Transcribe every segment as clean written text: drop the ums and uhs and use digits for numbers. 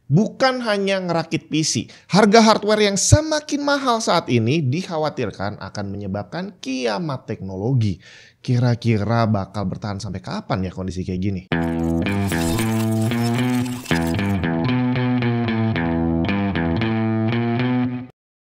Bukan hanya ngerakit PC, harga hardware yang semakin mahal saat ini dikhawatirkan akan menyebabkan kiamat teknologi. Kira-kira bakal bertahan sampai kapan ya kondisi kayak gini?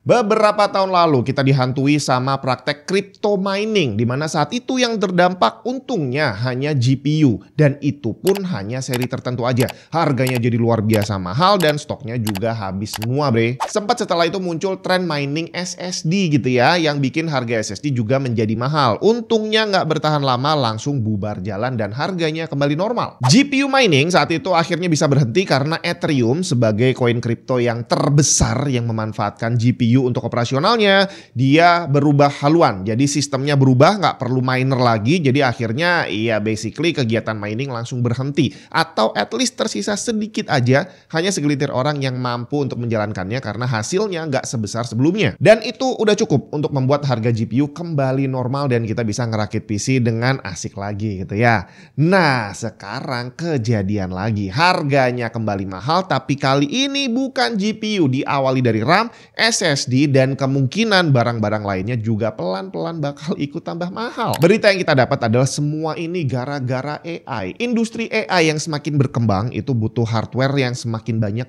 Beberapa tahun lalu kita dihantui sama praktek crypto mining, di mana saat itu yang terdampak untungnya hanya GPU, dan itu pun hanya seri tertentu aja. Harganya jadi luar biasa mahal dan stoknya juga habis semua bre. Sempat setelah itu muncul tren mining SSD gitu ya, yang bikin harga SSD juga menjadi mahal. Untungnya nggak bertahan lama, langsung bubar jalan dan harganya kembali normal. GPU mining saat itu akhirnya bisa berhenti karena Ethereum sebagai koin kripto yang terbesar yang memanfaatkan GPU untuk operasionalnya, dia berubah haluan. Jadi sistemnya berubah, nggak perlu miner lagi. Jadi akhirnya ya basically kegiatan mining langsung berhenti. Atau at least tersisa sedikit aja, hanya segelintir orang yang mampu untuk menjalankannya karena hasilnya nggak sebesar sebelumnya. Dan itu udah cukup untuk membuat harga GPU kembali normal dan kita bisa ngerakit PC dengan asik lagi gitu ya. Nah sekarang kejadian lagi, harganya kembali mahal, tapi kali ini bukan GPU, diawali dari RAM, SSD, dan kemungkinan barang-barang lainnya juga pelan-pelan bakal ikut tambah mahal. Berita yang kita dapat adalah semua ini gara-gara AI. Industri AI yang semakin berkembang itu butuh hardware yang semakin banyak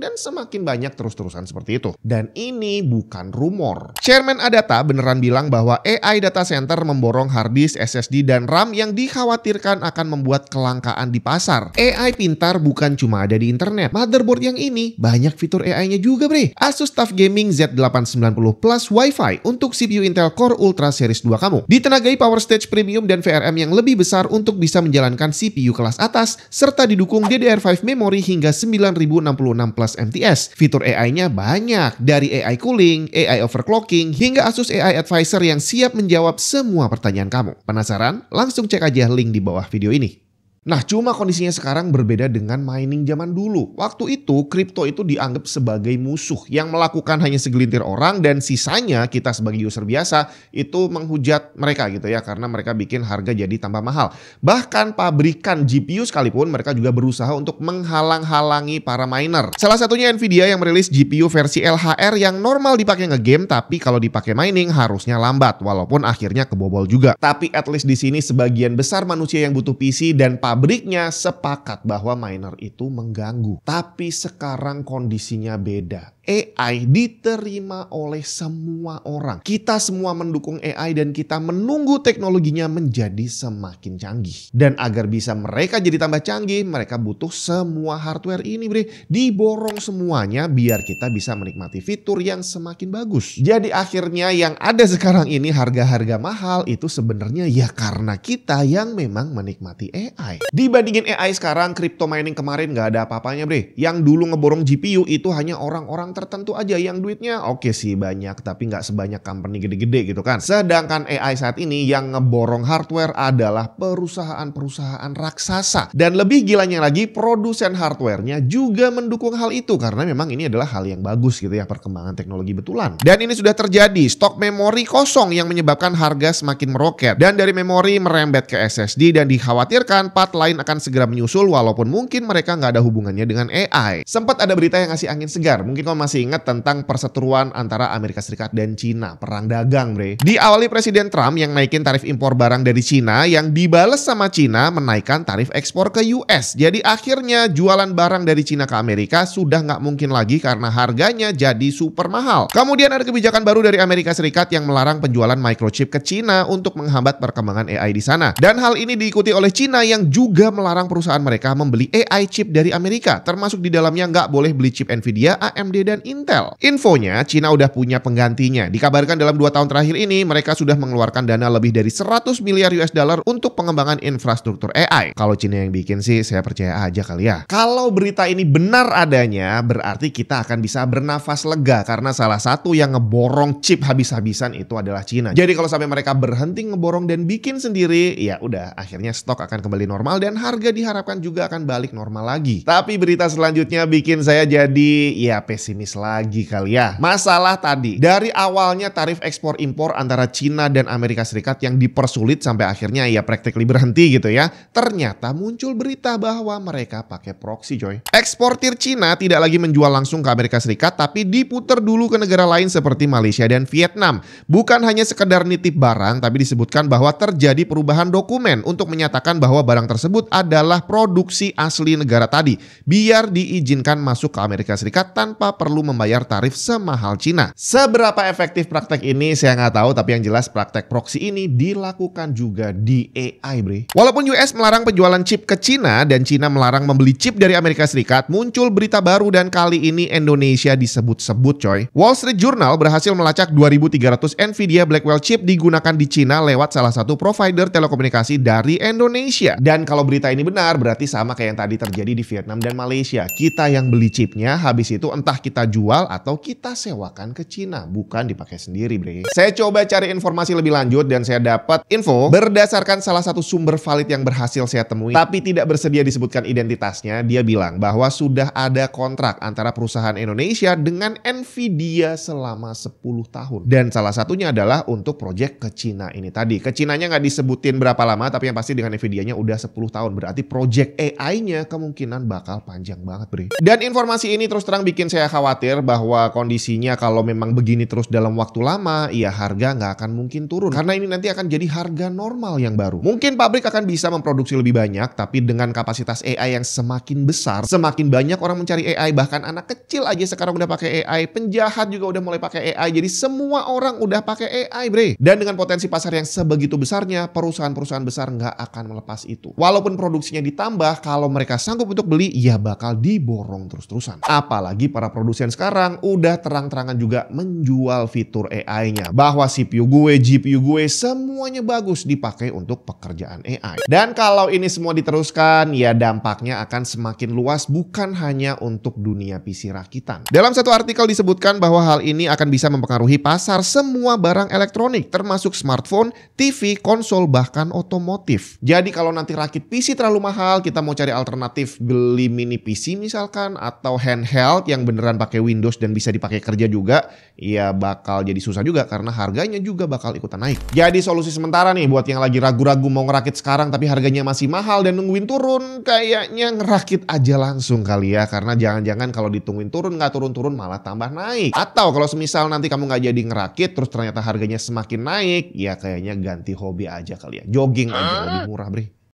dan semakin banyak terus-terusan seperti itu. Dan ini bukan rumor. Chairman Adata beneran bilang bahwa AI data center memborong hard disk, SSD, dan RAM yang dikhawatirkan akan membuat kelangkaan di pasar. AI pintar bukan cuma ada di internet. Motherboard yang ini banyak fitur AI-nya juga bre. Asus TUF Gaming Z890 Plus Wi-Fi untuk CPU Intel Core Ultra Series 2 kamu. Ditenagai power stage premium dan VRM yang lebih besar untuk bisa menjalankan CPU kelas atas, serta didukung DDR5 memori hingga 9066 plus MTS. Fitur AI-nya banyak, dari AI cooling, AI overclocking, hingga Asus AI Advisor yang siap menjawab semua pertanyaan kamu. Penasaran? Langsung cek aja link di bawah video ini. Nah, cuma kondisinya sekarang berbeda dengan mining zaman dulu. Waktu itu, kripto itu dianggap sebagai musuh yang melakukan hanya segelintir orang dan sisanya kita sebagai user biasa itu menghujat mereka gitu ya, karena mereka bikin harga jadi tambah mahal. Bahkan pabrikan GPU sekalipun mereka juga berusaha untuk menghalang-halangi para miner. Salah satunya Nvidia yang merilis GPU versi LHR yang normal dipakai ngegame, tapi kalau dipakai mining harusnya lambat, walaupun akhirnya kebobol juga. Tapi at least di sini sebagian besar manusia yang butuh PC dan pabriknya sepakat bahwa miner itu mengganggu. Tapi sekarang kondisinya beda. AI diterima oleh semua orang. Kita semua mendukung AI dan kita menunggu teknologinya menjadi semakin canggih. Dan agar bisa mereka jadi tambah canggih, mereka butuh semua hardware ini bre. Diborong semuanya biar kita bisa menikmati fitur yang semakin bagus. Jadi akhirnya yang ada sekarang ini harga-harga mahal itu sebenarnya ya karena kita yang memang menikmati AI. Dibandingin AI sekarang, crypto mining kemarin gak ada apa-apanya bre. Yang dulu ngeborong GPU itu hanya orang-orang tertentu aja yang duitnya oke sih banyak, tapi nggak sebanyak company gede-gede gitu kan. Sedangkan AI saat ini yang ngeborong hardware adalah perusahaan-perusahaan raksasa. Dan lebih gilanya lagi, produsen hardwarenya juga mendukung hal itu karena memang ini adalah hal yang bagus gitu ya, perkembangan teknologi betulan. Dan ini sudah terjadi, stok memori kosong yang menyebabkan harga semakin meroket. Dan dari memori merembet ke SSD dan dikhawatirkan part lain akan segera menyusul walaupun mungkin mereka nggak ada hubungannya dengan AI. Sempat ada berita yang ngasih angin segar, mungkin kamu masih ingat tentang perseteruan antara Amerika Serikat dan Cina, perang dagang bre. Diawali Presiden Trump yang naikin tarif impor barang dari Cina, yang dibales sama Cina menaikkan tarif ekspor ke US. Jadi akhirnya jualan barang dari Cina ke Amerika sudah nggak mungkin lagi karena harganya jadi super mahal. Kemudian ada kebijakan baru dari Amerika Serikat yang melarang penjualan microchip ke Cina untuk menghambat perkembangan AI di sana. Dan hal ini diikuti oleh Cina yang juga melarang perusahaan mereka membeli AI chip dari Amerika, termasuk di dalamnya nggak boleh beli chip Nvidia, AMD, dan Intel. Infonya, Cina udah punya penggantinya. Dikabarkan dalam 2 tahun terakhir ini, mereka sudah mengeluarkan dana lebih dari 100 miliar US dollar untuk pengembangan infrastruktur AI. Kalau Cina yang bikin sih, saya percaya aja kali ya. Kalau berita ini benar adanya, berarti kita akan bisa bernafas lega karena salah satu yang ngeborong chip habis-habisan itu adalah Cina. Jadi kalau sampai mereka berhenti ngeborong dan bikin sendiri, ya udah akhirnya stok akan kembali normal normal dan harga diharapkan juga akan balik normal lagi. Tapi berita selanjutnya bikin saya jadi ya pesimis lagi kali ya. Masalah tadi, dari awalnya tarif ekspor impor antara Cina dan Amerika Serikat yang dipersulit sampai akhirnya ya practically berhenti gitu ya. Ternyata muncul berita bahwa mereka pakai proxy coy. Eksportir Cina tidak lagi menjual langsung ke Amerika Serikat tapi diputer dulu ke negara lain seperti Malaysia dan Vietnam. Bukan hanya sekedar nitip barang tapi disebutkan bahwa terjadi perubahan dokumen untuk menyatakan bahwa barang tersebut adalah produksi asli negara tadi biar diizinkan masuk ke Amerika Serikat tanpa perlu membayar tarif semahal Cina. Seberapa efektif praktek ini saya nggak tahu, tapi yang jelas praktek proxy ini dilakukan juga di AI bre. Walaupun US melarang penjualan chip ke Cina dan Cina melarang membeli chip dari Amerika Serikat, muncul berita baru dan kali ini Indonesia disebut-sebut coy. Wall Street Journal berhasil melacak 2.300 Nvidia Blackwell chip digunakan di Cina lewat salah satu provider telekomunikasi dari Indonesia. Dan kalau berita ini benar berarti sama kayak yang tadi terjadi di Vietnam dan Malaysia. Kita yang beli chipnya habis itu entah kita jual atau kita sewakan ke Cina, bukan dipakai sendiri bre. Saya coba cari informasi lebih lanjut dan saya dapat info berdasarkan salah satu sumber valid yang berhasil saya temui tapi tidak bersedia disebutkan identitasnya. Dia bilang bahwa sudah ada kontrak antara perusahaan Indonesia dengan Nvidia selama 10 tahun. Dan salah satunya adalah untuk proyek ke Cina ini tadi. Ke Cinanya nggak disebutin berapa lama tapi yang pasti dengan Nvidia-nya udah 10 tahun. Berarti proyek AI-nya kemungkinan bakal panjang banget bre. Dan informasi ini terus terang bikin saya khawatir bahwa kondisinya kalau memang begini terus dalam waktu lama, ya harga nggak akan mungkin turun. Karena ini nanti akan jadi harga normal yang baru. Mungkin pabrik akan bisa memproduksi lebih banyak, tapi dengan kapasitas AI yang semakin besar, semakin banyak orang mencari AI. Bahkan anak kecil aja sekarang udah pakai AI, penjahat juga udah mulai pakai AI. Jadi semua orang udah pakai AI bre. Dan dengan potensi pasar yang sebegitu besarnya, perusahaan-perusahaan besar nggak akan melepas itu. Walaupun produksinya ditambah, kalau mereka sanggup untuk beli, ya bakal diborong terus-terusan. Apalagi para produsen sekarang udah terang-terangan juga menjual fitur AI-nya. Bahwa CPU gue, GPU gue, semuanya bagus dipakai untuk pekerjaan AI. Dan kalau ini semua diteruskan, ya dampaknya akan semakin luas bukan hanya untuk dunia PC rakitan. Dalam satu artikel disebutkan bahwa hal ini akan bisa mempengaruhi pasar semua barang elektronik, termasuk smartphone, TV, konsol, bahkan otomotif. Jadi kalau nanti rakit PC terlalu mahal, kita mau cari alternatif beli mini PC misalkan, atau handheld yang beneran pakai Windows dan bisa dipakai kerja juga, ya bakal jadi susah juga karena harganya juga bakal ikutan naik. Jadi solusi sementara nih buat yang lagi ragu-ragu mau ngerakit sekarang tapi harganya masih mahal dan nungguin turun, kayaknya ngerakit aja langsung kali ya. Karena jangan-jangan kalau ditungguin turun nggak turun-turun malah tambah naik. Atau kalau semisal nanti kamu nggak jadi ngerakit terus ternyata harganya semakin naik, ya kayaknya ganti hobi aja kali ya. Jogging aja lebih murah bre.